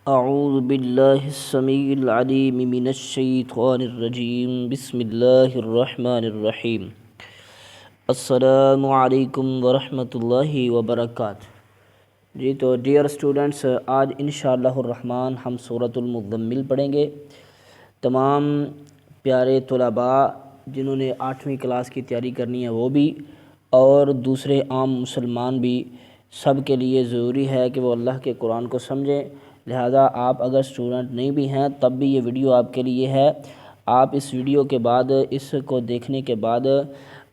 اعوذ باللہ السمیع العلیم من الشیطان الرجیم بسم اللہ الرحمن الرحیم۔ السلام علیکم ورحمۃ اللہ وبرکاتہ۔ جی تو ڈیئر اسٹوڈنٹس، آج انشاءاللہ الرحمن ہم سورۃ المزمل پڑھیں گے۔ تمام پیارے طلباء جنہوں نے 8ویں کلاس کی تیاری کرنی ہے وہ بھی، اور دوسرے عام مسلمان بھی، سب کے لیے ضروری ہے کہ وہ اللہ کے قرآن کو سمجھیں۔ لہذا آپ اگر اسٹوڈنٹ نہیں بھی ہیں تب بھی یہ ویڈیو آپ کے لیے ہے۔ آپ اس ویڈیو کے بعد، اس کو دیکھنے کے بعد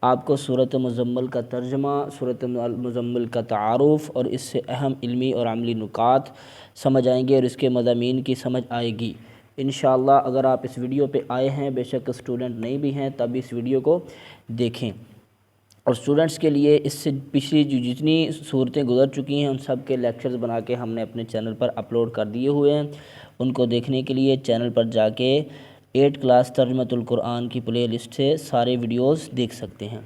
آپ کو سورۃ مزمل کا ترجمہ، سورۃ مزمل کا تعارف اور اس سے اہم علمی اور عملی نکات سمجھ آئیں گے اور اس کے مضامین کی سمجھ آئے گی انشاءاللہ۔ اگر آپ اس ویڈیو پہ آئے ہیں، بے شک اسٹوڈنٹ نہیں بھی ہیں، تب اس ویڈیو کو دیکھیں۔ اور اسٹوڈنٹس کے لیے اس سے پچھلی جو جتنی صورتیں گزر چکی ہیں ان سب کے لیکچرز بنا کے ہم نے اپنے چینل پر اپلوڈ کر دیے ہوئے ہیں۔ ان کو دیکھنے کے لیے چینل پر جا کے 8 کلاس ترجمۃ القرآن کی پلے لسٹ سے سارے ویڈیوز دیکھ سکتے ہیں۔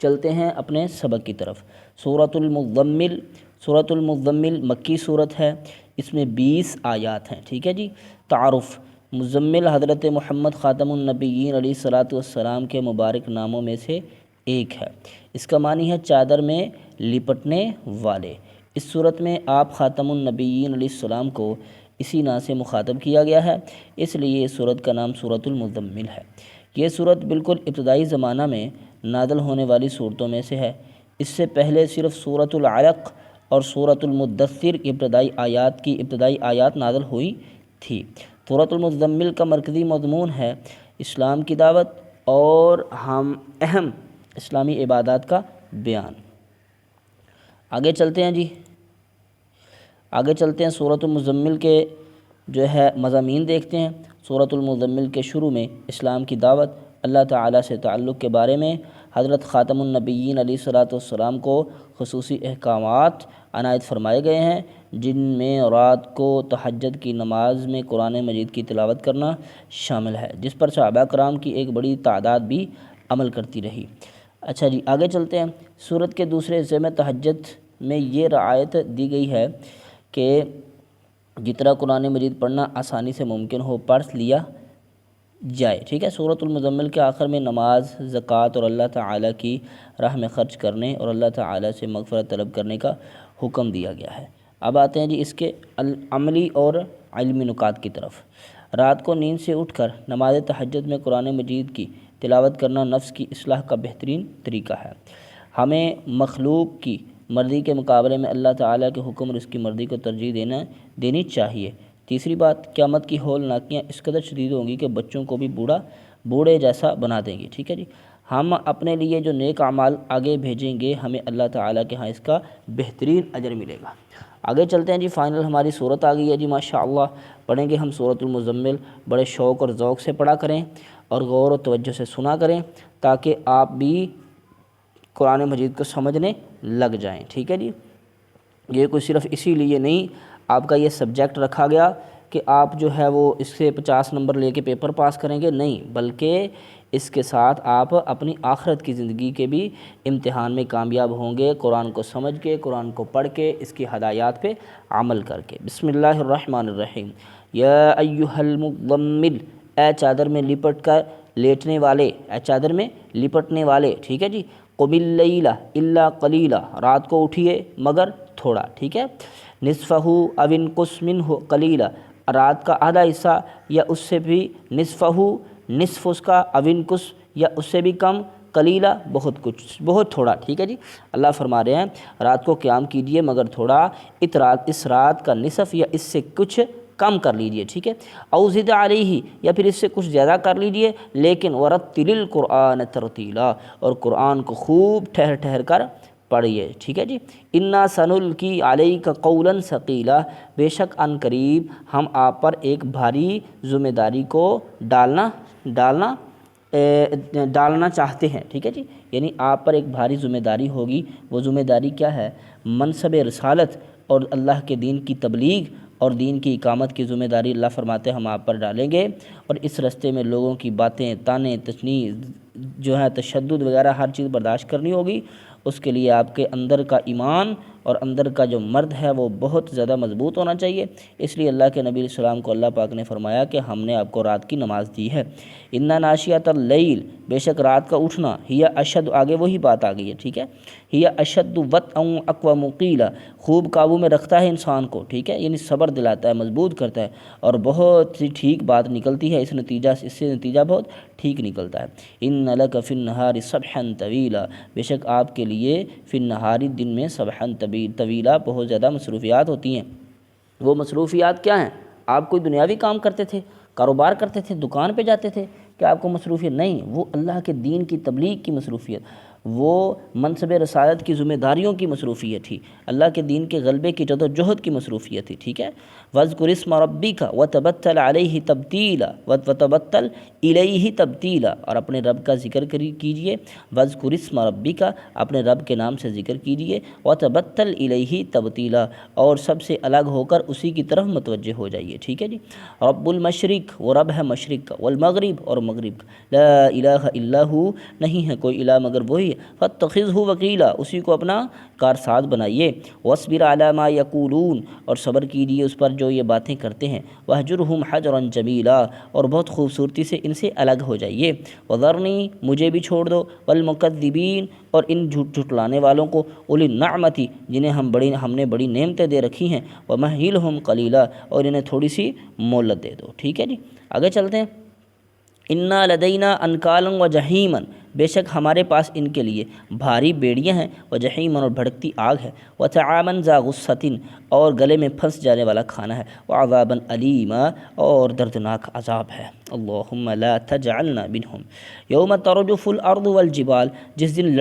چلتے ہیں اپنے سبق کی طرف۔ سورۃ المزمل، سورۃ المزمل مکی صورت ہے، اس میں 20 آیات ہیں، ٹھیک ہے جی۔ تعارف: مزمل حضرت محمد خاتم النبیین علیہ الصلاۃ والسلام کے مبارک ناموں میں سے ایک ہے۔ اس کا معنی ہے چادر میں لپٹنے والے۔ اس صورت میں آپ خاتم النبیین علیہ السلام کو اسی نام سے مخاطب کیا گیا ہے، اس لیے اس صورت کا نام سورۃ المزمل ہے۔ یہ صورت بالکل ابتدائی زمانہ میں نازل ہونے والی صورتوں میں سے ہے۔ اس سے پہلے صرف سورۃ العلق اور سورۃ المدثر کی ابتدائی آیات نازل ہوئی تھی۔ سورۃ المزمل کا مرکزی مضمون ہے اسلام کی دعوت اور اہم اسلامی عبادات کا بیان۔ آگے چلتے ہیں جی، آگے چلتے ہیں سورۃ المزمل کے مضامین دیکھتے ہیں۔ سورۃ المزمل کے شروع میں اسلام کی دعوت، اللہ تعالیٰ سے تعلق کے بارے میں حضرت خاتم النبیین علیہ الصلاۃ والسلام کو خصوصی احکامات عنایت فرمائے گئے ہیں، جن میں رات کو تہجد کی نماز میں قرآن مجید کی تلاوت کرنا شامل ہے، جس پر صحابہ کرام کی ایک بڑی تعداد بھی عمل کرتی رہی۔ اچھا جی، آگے چلتے ہیں۔ سورت کے دوسرے حصے میں تہجد میں یہ رعایت دی گئی ہے کہ جتنا قرآن مجید پڑھنا آسانی سے ممکن ہو پڑھ لیا جائے، ٹھیک ہے۔ سورۃ المزمل کے آخر میں نماز، زکوٰۃ اور اللہ تعالیٰ کی راہ میں خرچ کرنے اور اللہ تعالیٰ سے مغفرت طلب کرنے کا حکم دیا گیا ہے۔ اب آتے ہیں جی اس کے عملی اور علمی نکات کی طرف۔ رات کو نیند سے اٹھ کر نماز تہجد میں قرآن مجید کی تلاوت کرنا نفس کی اصلاح کا بہترین طریقہ ہے۔ ہمیں مخلوق کی مرضی کے مقابلے میں اللہ تعالیٰ کے حکم اور اس کی مرضی کو ترجیح دینی چاہیے۔ تیسری بات، قیامت کی ہولناکیاں اس قدر شدید ہوں گی کہ بچوں کو بھی بوڑھے جیسا بنا دیں گی، ٹھیک ہے جی۔ ہم اپنے لیے جو نیک اعمال آگے بھیجیں گے، ہمیں اللہ تعالیٰ کے ہاں اس کا بہترین اجر ملے گا۔ آگے چلتے ہیں جی، فائنل ہماری صورت آ گئی ہے جی، ماشاءاللہ۔ پڑھیں گے ہم سورۃ المزمل، بڑے شوق اور ذوق سے پڑھا کریں اور غور و توجہ سے سنا کریں تاکہ آپ بھی قرآن مجید کو سمجھنے لگ جائیں، ٹھیک ہے جی۔ یہ کوئی صرف اسی لیے نہیں آپ کا یہ سبجیکٹ رکھا گیا کہ آپ وہ اس سے 50 نمبر لے کے پیپر پاس کریں گے، نہیں، بلکہ اس کے ساتھ آپ اپنی آخرت کی زندگی کے بھی امتحان میں کامیاب ہوں گے، قرآن کو سمجھ کے، قرآن کو پڑھ کے، اس کی ہدایات پہ عمل کر کے۔ بسم اللہ الرحمن الرحیم۔ یا ایھا المزمل، اے چادر میں لپٹ کر لیٹنے والے، اے چادر میں لپٹنے والے، ٹھیک ہے جی۔ قم اللیل الا قلیلا، رات کو اٹھیے مگر تھوڑا، ٹھیک ہے۔ نصفہ او انقص منہ قلیلا، رات کا آدھا حصہ یا اس سے بھی، نصف اس کا، او انقص یا اس سے بھی کم، قلیلا بہت تھوڑا، ٹھیک ہے جی۔ اللہ فرما رہے ہیں رات کو قیام کیجیے مگر تھوڑا، اس رات کا نصف یا اس سے کچھ کم کر لیجئے، ٹھیک ہے۔ او زد علیہ، یا پھر اس سے کچھ زیادہ کر لیجئے، لیکن ورتل القرآن ترتیلا، اور قرآن کو خوب ٹھہر ٹھہر کر پڑھیے، ٹھیک ہے جی۔ انا سنلقی علیک قولا ثقیلا، بے شک ان قریب ہم آپ پر ایک بھاری ذمہ داری کو ڈالنا چاہتے ہیں، ٹھیک ہے جی۔ یعنی آپ پر ایک بھاری ذمہ داری ہوگی، وہ ذمہ داری کیا ہے؟ منصب رسالت اور اللہ کے دین کی تبلیغ اور دین کی اقامت کی ذمہ داری اللہ فرماتے ہیں ہم آپ پر ڈالیں گے، اور اس رستے میں لوگوں کی باتیں، طعنے، تشدد وغیرہ ہر چیز برداشت کرنی ہوگی۔ اس کے لیے آپ کے اندر کا ایمان اور اندر کا جو مرد ہے وہ بہت زیادہ مضبوط ہونا چاہیے۔ اس لیے اللہ کے نبی علیہ السلام کو اللہ پاک نے فرمایا کہ ہم نے آپ کو رات کی نماز دی ہے۔ اِنَّ ناشیۃ اللیل، بے شک رات کا اٹھنا، ہی اشد، آگے وہی بات آ گئی ہے، ٹھیک ہے، ہی اشد وطئا اقوم قیلا، خوب قابو میں رکھتا ہے انسان کو، ٹھیک ہے، یعنی صبر دلاتا ہے، مضبوط کرتا ہے، اور بہت سی ٹھیک بات نکلتی ہے، اس سے نتیجہ بہت ٹھیک نکلتا ہے۔ ان لک فی النہار سبحا طویلا، بے شک آپ کے لیے فی النہار، دن میں، سبحا طویلا، بہت زیادہ مصروفیات ہوتی ہیں۔ وہ مصروفیات کیا ہیں؟ آپ کوئی دنیاوی کام کرتے تھے، کاروبار کرتے تھے، دکان پہ جاتے تھے، کہ آپ کو مصروفیت نہیں، وہ اللہ کے دین کی تبلیغ کی مصروفیت، وہ منصب رسالت کی ذمہ داریوں کی مصروفیت تھی، اللہ کے دین کے غلبے کی جدوجہد کی مصروفیت تھی، ٹھیک ہے۔ وَاذْكُرِ اسْمَ رَبِّكَ وَتَبَتَّلْ عَلَيْهِ تَبْتِيلًا وَتَبَتَّلْ إِلَيْهِ تَبْتِيلًا، اور اپنے رب کا ذکر کیجیے، وَاذْكُرِ اسْمَ رَبِّكَ، اپنے رب کے نام سے ذکر کیجیے، وَتَبَتَّلْ إِلَيْهِ تَبْتِيلًا، اور سب سے الگ ہو کر اسی کی طرف متوجہ ہو جائیے، ٹھیک ہے جی۔ رب المشرق، وہ رب ہے مشرق کا، والمغرب، اور مغرب کا، لا الہ الا ہو، نہیں ہے کوئی الہ مگر وہی ہے، فاتخذہ وکیلا، اسی کو اپنا کارساز بنائیے، واصبر علی ما یقولون، اور صبر کیجیے اس پر جو یہ باتیں کرتے ہیں، واہجرہم حجرا جمیلا، اور بہت خوبصورتی سے ان سے الگ ہو جائیے، وذرنی، مجھے بھی چھوڑ دو، والمکذبین، اور ان جھٹلانے والوں کو، اولی النعمتی، جنہیں ہم نے بڑی نعمتیں دے رکھی ہیں، ومہلہم قلیلا، اور انہیں تھوڑی سی مہلت دے دو، ٹھیک ہے جی۔ آگے چلتے ہیں۔ انا لدینا انکالا و جہیما، بے شک ہمارے پاس ان کے لیے بھاری بیڑیاں ہیں، و جہیما، اور بھڑکتی آگ ہے، و طعاما ذا غصۃ، اور گلے میں پھنس جانے والا کھانا ہے، و عذابا علیما، اور دردناک عذاب ہے۔ اللہم لا تجعلنا منہم۔ یوم ترجف الارض والجبال، جس دن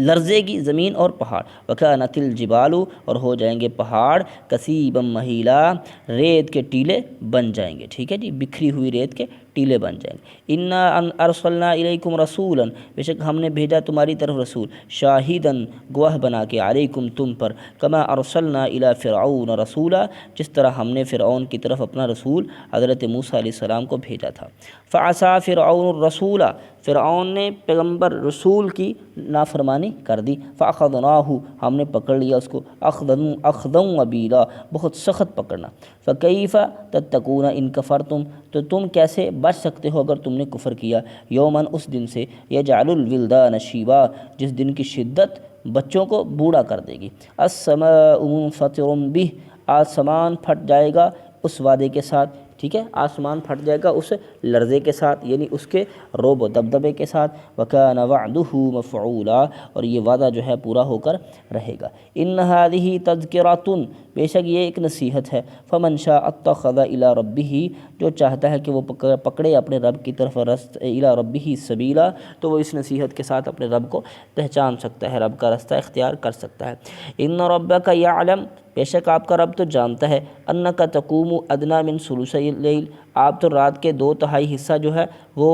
لرزے گی زمین اور پہاڑ، وکانت الجبال، اور ہو جائیں گے پہاڑ، کثیبا مہیلا، ریت کے ٹیلے بن جائیں گے، ٹھیک ہے جی، بکھری ہوئی ریت کے ٹیلے بن جائیں گے۔ انا ارسلنا الیکم رسولا، بے شک ہم نے بھیجا تمہاری طرف رسول، شاہدن، گواہ بنا کے، علیکم، تم پر، کما ارسلنا الی فرعون رسولا، جس طرح ہم نے فرعون کی طرف اپنا رسول حضرت موسیٰ علیہ السلام کو بھیجا تھا۔ فعصا فرعون الرسول، فرعون نے پیغمبر رسول کی نافرمانی کر دی، فاخذناہ، ہم نے پکڑ لیا اس کو، اخذا وبیلا، بہت سخت پکڑنا، فکیف تتقون ان کفرتم، تو تم کیسے بچ سکتے ہو اگر تم نے کفر کیا، یومن، اس دن سے، یجعل الولدان شیبا، جس دن کی شدت بچوں کو بوڑھا کر دے گی، السماء منفطر بہ، آسمان پھٹ جائے گا اس وعدے کے ساتھ، ٹھیک ہے، آسمان پھٹ جائے گا اس لرزے کے ساتھ، یعنی اس کے روب و دبدبے کے ساتھ، وَكَانَ وَعْدُهُ مَفْعُولًا، اور یہ وعدہ جو ہے پورا ہو کر رہے گا۔ إِنَّ هَذِهِ تَذْكِرَةٌ، بے شک یہ ایک نصیحت ہے، فَمَنْ شَاءَ اتَّخَذَ إِلَىٰ رَبِّهِ، جو چاہتا ہے کہ وہ پکڑے اپنے رب کی طرف، إِلَىٰ رَبِّهِ سَبِيلًا، تو وہ اس نصیحت کے ساتھ اپنے رب کو پہچان سکتا ہے، رب کا رستہ اختیار کر سکتا ہے۔ إِنَّ رَبَّكَ يَعْلَمُ، بے شک آپ کا رب تو جانتا ہے، أَنَّكَ تَقُومُ أَدْنَىٰ مِنْ ثُلُثَيِ اللَّيْلِ، آپ تو رات کے 2/3 حصہ جو ہے وہ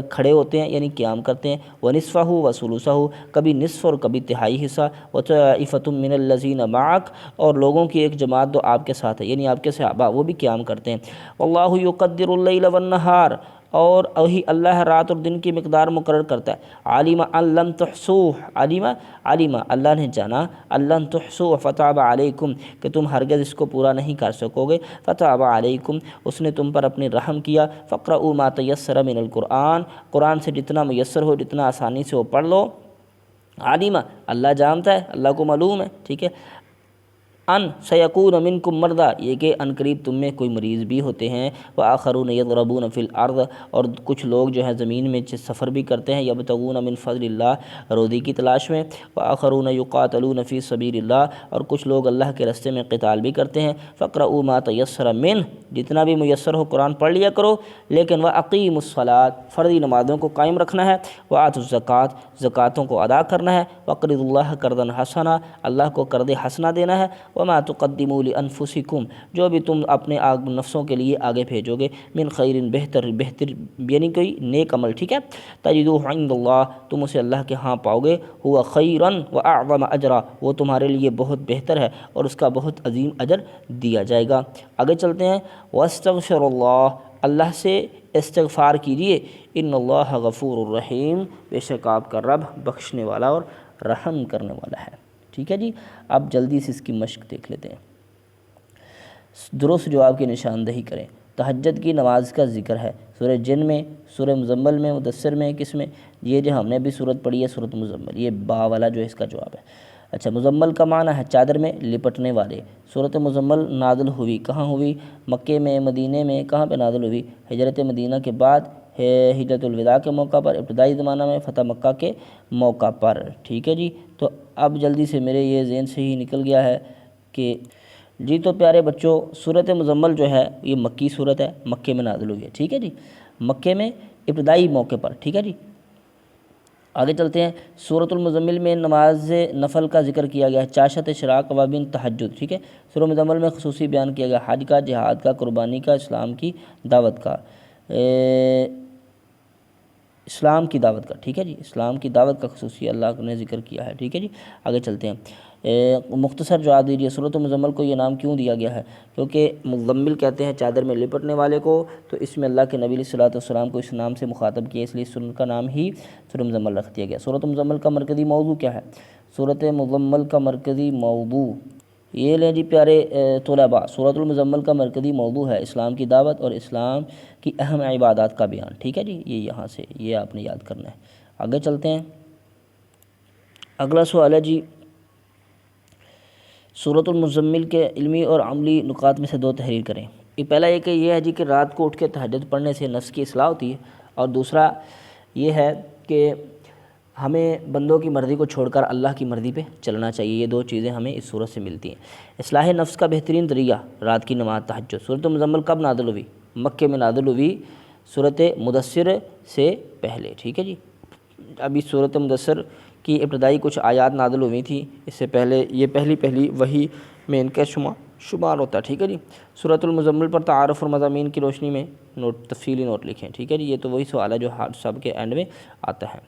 کھڑے ہوتے ہیں، یعنی قیام کرتے ہیں، وَنِصْفَهُ وَثُلُثَهُ، کبھی نصف اور کبھی تہائی حصہ، وَطَائِفَةٌ مِّنَ الَّذِينَ مَعَكَ، اور لوگوں کی ایک جماعت جو آپ کے ساتھ ہے، یعنی آپ کے صحابہ، وہ بھی قیام کرتے ہیں، وَاللَّهُ يُقَدِّرُ اللَّيْلَ وَالنَّهَارَ، اور وہی اللہ رات اور دن کی مقدار مقرر کرتا ہے، عَلِمَ أَن لَّن تُحْصُوهُ، عَلِمَ اللہ نے جانا، أَن لَّن تُحْصُوهُ فَتَابَ عَلَيْكُمْ، کہ تم ہرگز اس کو پورا نہیں کر سکو گے، فَتَابَ عَلَيْكُمْ، اس نے تم پر اپنی رحم کیا، فَاقْرَؤُوا مَا تَيَسَّرَ مِنَ الْقُرْآنِ، قرآن سے جتنا میسر ہو، جتنا آسانی سے وہ پڑھ لو، عالمہ، اللہ جانتا ہے، اللہ کو معلوم ہے، ٹھیک ہے، ان سیکون منکم مرضی، یہ کہ ان قریب تم میں کوئی مریض بھی ہوتے ہیں، وآخرون یضربون فی الارض، اور کچھ لوگ جو ہیں زمین میں سفر بھی کرتے ہیں، یبتغون من فضل اللہ، روزی کی تلاش میں، وآخرون یقاتلون فی سبیل اللہ، اور کچھ لوگ اللہ کے راستے میں قتال بھی کرتے ہیں، فاقرؤوا ما تیسر منہ، جتنا بھی میسر ہو قرآن پڑھ لیا کرو، لیکن واقیموا الصلاۃ، فرضی نمازوں کو قائم رکھنا ہے، وآتوا الزکوٰۃ، زکوٰۃوں کو ادا کرنا ہے، واقرضوا اللہ قرضا حسنا، اللہ کو قرض حسنہ دینا ہے، وما تقدموا لانفسکم، جو بھی تم اپنے نفسوں کے لیے آگے بھیجو گے، من خیر، بہتر یعنی کوئی نیک عمل، ٹھیک ہے، تجدوہ عند اللہ، تم اسے اللہ کے ہاں پاؤ گے، ہوا خیرا واعظم اجرا، وہ تمہارے لیے بہت بہتر ہے اور اس کا بہت عظیم اجر دیا جائے گا۔ آگے چلتے ہیں، واستغفر اللہ، اللہ سے استغفار کیجیے، ان اللہ غفور الرحیم، بے شک آپ کا رب بخشنے والا اور رحم کرنے والا ہے۔ ٹھیک ہے جی، اب جلدی سے اس کی مشق دیکھ لیتے ہیں۔ درست جواب کی نشاندہی کریں۔ تہجد کی نماز کا ذکر ہے سورہ جن میں، سورہ مزمل میں، مدثر میں، کس میں؟ یہ جو ہم نے بھی صورت پڑھی ہے سورۃ مزمل، یہ با والا جو اس کا جواب ہے۔ اچھا، مزمل کا معنی ہے چادر میں لپٹنے والے۔ سورۃ مزمل نازل ہوئی کہاں ہوئی؟ مکے میں، مدینے میں، کہاں پہ نازل ہوئی؟ ہجرت مدینہ کے بعد، ہجرت الوداع کے موقع پر، ابتدائی زمانہ میں، فتح مکہ کے موقع پر۔ ٹھیک ہے جی، تو اب جلدی سے میرے یہ ذہن سے ہی نکل گیا ہے کہ جی تو پیارے بچوں، سورۃ مزمل جو ہے یہ مکی صورت ہے، مکے میں نازل ہوئی ہے۔ ٹھیک ہے جی، مکے میں ابتدائی موقع پر۔ ٹھیک ہے جی، آگے چلتے ہیں۔ سورۃ المزمل میں نماز نفل کا ذکر کیا گیا ہے، چاشت، اشراق، اوابین، تہجد۔ ٹھیک ہے، سورۃ مزمل میں خصوصی بیان کیا گیا حج کا، جہاد کا، قربانی کا، اسلام کی دعوت کا، اسلام کی دعوت کا۔ ٹھیک ہے جی، اسلام کی دعوت کا خصوصی اللہ نے ذکر کیا ہے۔ ٹھیک ہے جی، آگے چلتے ہیں۔ مختصر جواب دیجیے، سورۃ مزمل کو یہ نام کیوں دیا گیا ہے؟ کیونکہ مزمل کہتے ہیں چادر میں لپٹنے والے کو، تو اس میں اللہ کے نبی علیہ الصلوۃ والسلام کو اس نام سے مخاطب کیا، اس لیے سورۃ کا نام ہی سورۃ مزمل رکھ دیا گیا۔ سورۃ مزمل کا مرکزی موضوع کیا ہے؟ سورۃ مزمل کا مرکزی موضوع، یہ لیں جی پیارے طلباء، سورۃ المزمل کا مرکزی موضوع ہے اسلام کی دعوت اور اسلام کی اہم عبادات کا بیان۔ ٹھیک ہے جی، یہ یہاں سے یہ آپ نے یاد کرنا ہے۔ آگے چلتے ہیں، اگلا سوال ہے جی، سورۃ المزمل کے علمی اور عملی نکات میں سے 2 تحریر کریں۔ پہلا یہ کہ یہ ہے جی کہ رات کو اٹھ کے تہجد پڑھنے سے نفس کی اصلاح ہوتی ہے، اور دوسرا یہ ہے کہ ہمیں بندوں کی مرضی کو چھوڑ کر اللہ کی مرضی پہ چلنا چاہیے۔ یہ 2 چیزیں ہمیں اس صورت سے ملتی ہیں۔ اصلاح نفس کا بہترین ذریعہ رات کی نماز تہجد۔ سورۃ مزمل کب نازل ہوئی؟ مکے میں نازل ہوئی، سورۃ مدثر سے پہلے۔ ٹھیک ہے جی، ابھی سورۃ مدثر کی ابتدائی کچھ آیات نازل ہوئی تھی، اس سے پہلے یہ پہلی وحی میں ان کا شمار ہوتا ہے۔ ٹھیک ہے جی، سورۃ المزمل پر تعارف اور مضامین کی روشنی میں تفصیلی نوٹ لکھیں۔ ٹھیک ہے جی، یہ تو وہی سوال ہے جو سب کے اینڈ میں آتا ہے۔